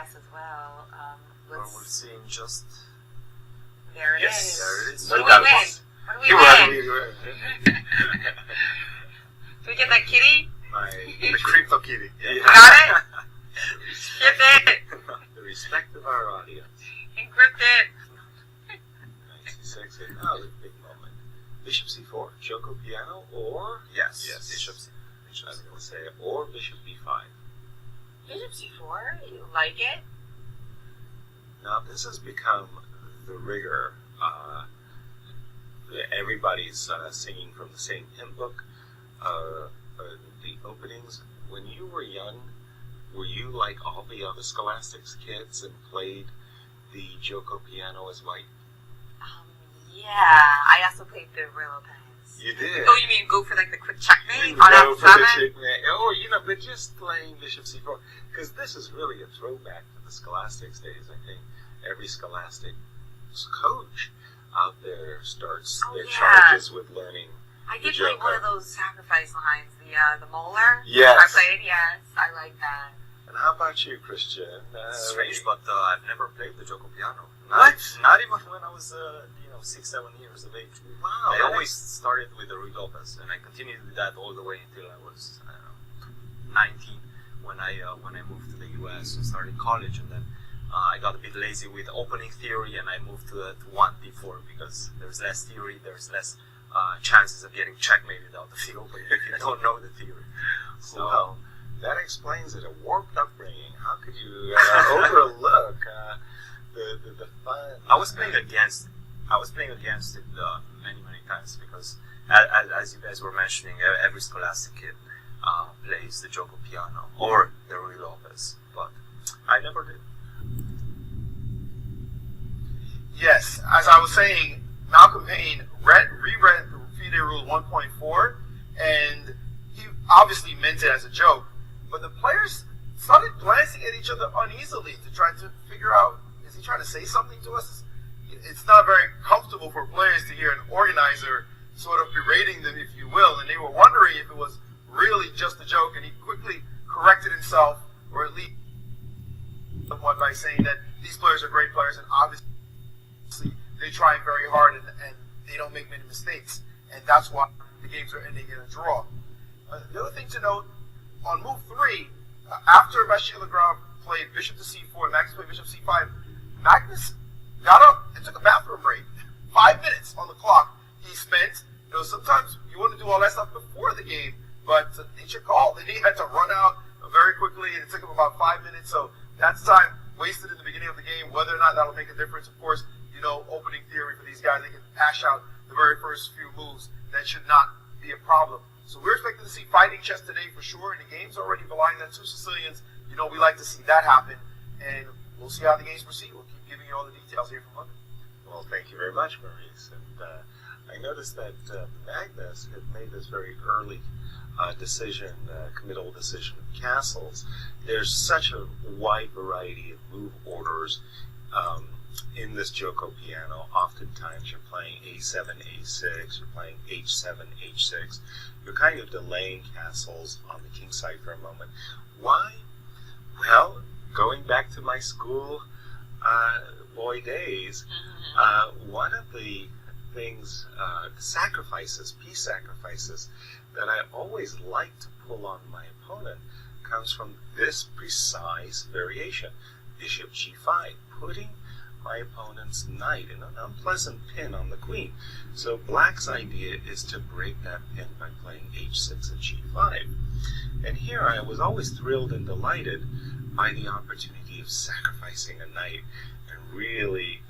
guess, as well. Well, we're seeing just... There it yes, is. there it is. What do we win? What do we win? Do we get that kitty? The crypto kitty. Yeah. You got it? Get it. The respect of our audience. Encrypt it. 96, and now the big moment. Bishop c4, Choco piano, or... Yes. Bishop c4. I was going to say, or Bishop b5. Bishop c4? You like it? Now, this has become the rigor. Everybody's singing from the same hymn book. The openings. When you were young, were you like all the other Scholastics kids and played the Joko piano as white? Yeah. I also played the Rillo pens. You did? Oh, you mean go for like the quick checkmate on F7? Or, but just playing Bishop c4. Because this is really a throwback to the Scholastics days, I think. Every Scholastic coach out there starts their charges with learning. I did play one of those sacrifice lines, the Molar. Yes. I played, yes. I like that. And how about you, Christian? Strange, but I've never played the Joko piano. What? Not even when I was, 6-7 years of age. Wow. I always started with the Rui Lopez, and I continued with that all the way until I was 19 when I moved to the U.S. and started college, and then I got a bit lazy with opening theory, and I moved to 1 d4 because there's less theory, there's less chances of getting checkmated out the field if you don't know the theory. So, well, that explains it. A warped upbringing. How could you overlook the fun? I was playing against it many times because, as you guys were mentioning, every Scholastic kid plays the Joko piano or the Rui Lopez, but I never did. Yes, as I was saying, Malcolm Payne reread the FIDE Rule 1.4, and he obviously meant it as a joke, but the players started glancing at each other uneasily to try to figure out, is he trying to say something to us? It's not very comfortable for players to hear an organizer sort of berating them, if you will, and they were wondering if it was really just a joke, and he quickly corrected himself, or at least somewhat, by saying that these players are great players, and obviously they try very hard, and they don't make many mistakes, and that's why the games are ending in a draw. The other thing to note, on move 3, after Vachier-Lagrave played bishop to c4 and Magnus played bishop c5, Magnus got up and took a bathroom break. 5 minutes on the clock he spent. Sometimes you want to do all that stuff before the game, but nature called, and he had to run out very quickly, and it took him about 5 minutes, so that's time wasted in the beginning of the game. Whether or not that'll make a difference, of course, opening theory for these guys, they can hash out the very first few moves. That should not be a problem. So we're expecting to see fighting chess today for sure, and the game's already relying on 2 Sicilians. We like to see that happen, and we'll see how the games proceed. We'll keep giving you all the details here from London. Well, thank you very much, Maurice. And I noticed that Magnus had made this very early committal decision of castles. There's such a wide variety of move orders in this Joko piano. Oftentimes you're playing a7, a6, you're playing h7, h6. You're kind of delaying castles on the king side for a moment. Why? Well, going back to my school boy days, one of the things, peace sacrifices, that I always like to pull on my opponent comes from this precise variation. Bishop g5, putting my opponent's knight in an unpleasant pin on the queen. So black's idea is to break that pin by playing h6 and g5. And here I was always thrilled and delighted by the opportunity of sacrificing a knight and really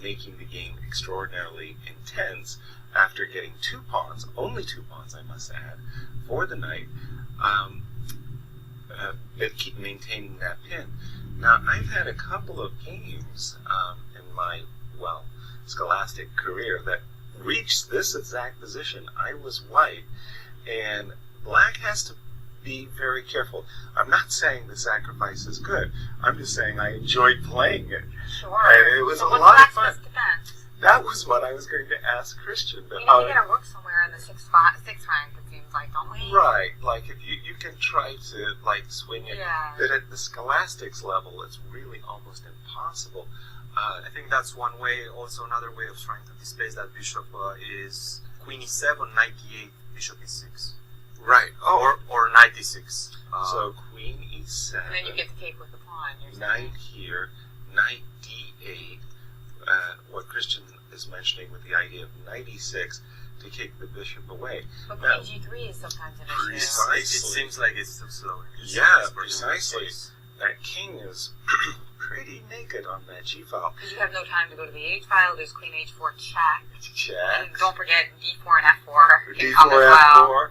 making the game extraordinarily intense after getting 2 pawns, only 2 pawns I must add, for the knight, that keep maintaining that pin. Now, I've had a couple of games in my, Scholastic career that reached this exact position. I was white, and black has to be very careful. I'm not saying the sacrifice is good. I'm just saying I enjoyed playing it. Sure. And it was a lot of fun. That was what I was going to ask Christian. But, We need to get a rook somewhere in the sixth rank, it seems like, don't we? right, like if you can try to like swing it, Yeah. but at the scholastics level, it's really almost impossible. I think that's one way. Also, another way of trying to displace that bishop is queen e7, knight d8, bishop e6, Right. Oh, or knight e6. so queen e7. And then you get to take with the pawn. You're saying. Knight here, knight d8. What Christian is mentioning with the idea of knight e6 to kick the bishop away. But Now, queen g3 is sometimes an Precisely. It seems like it's too slow. Yeah, It's precisely. That king is pretty naked on that g file. Because you have no time to go to the h file. There's queen h4 check. Check. And don't forget d4 and f4 can d4, come as well. f4. Or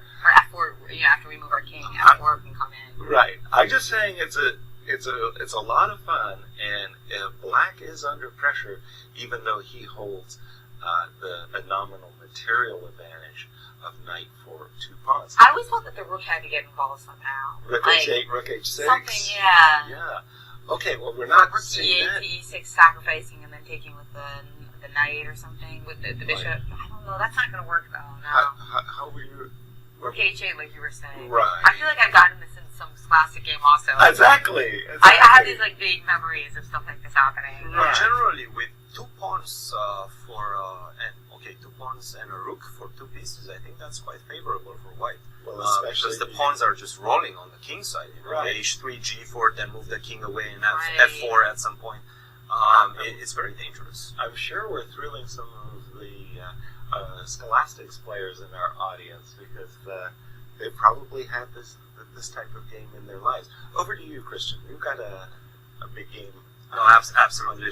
f4, after we move our king, f4 can come in. Right. I'm just saying it's a lot of fun, and if Black is under pressure, even though he holds a nominal material advantage of knight for 2 pawns. I always felt that the rook had to get involved somehow. Rook Like, h8, rook h6. something, yeah. Yeah. Okay, well, we're Or not rook seeing e8 that. to e6, sacrificing and then taking with the knight or something with the bishop. I don't know. That's not going to work though. No. How were you? Rook h8, like you were saying. Right. I feel like I've gotten this in some classic game also. Exactly. I have these like vague memories of stuff like this happening. Right. Generally, with 2 pawns two pawns and a rook for 2 pieces, I think that's quite favorable for white. Well, Because the pawns are just rolling on the king side. Right. H3, G4, then move the king away and Right. F4 at some point. It's very dangerous. I'm sure we're thrilling some of the scholastics players in our audience because they probably had this type of game in their lives. Over to you, Christian. You've got a big game. No, absolutely.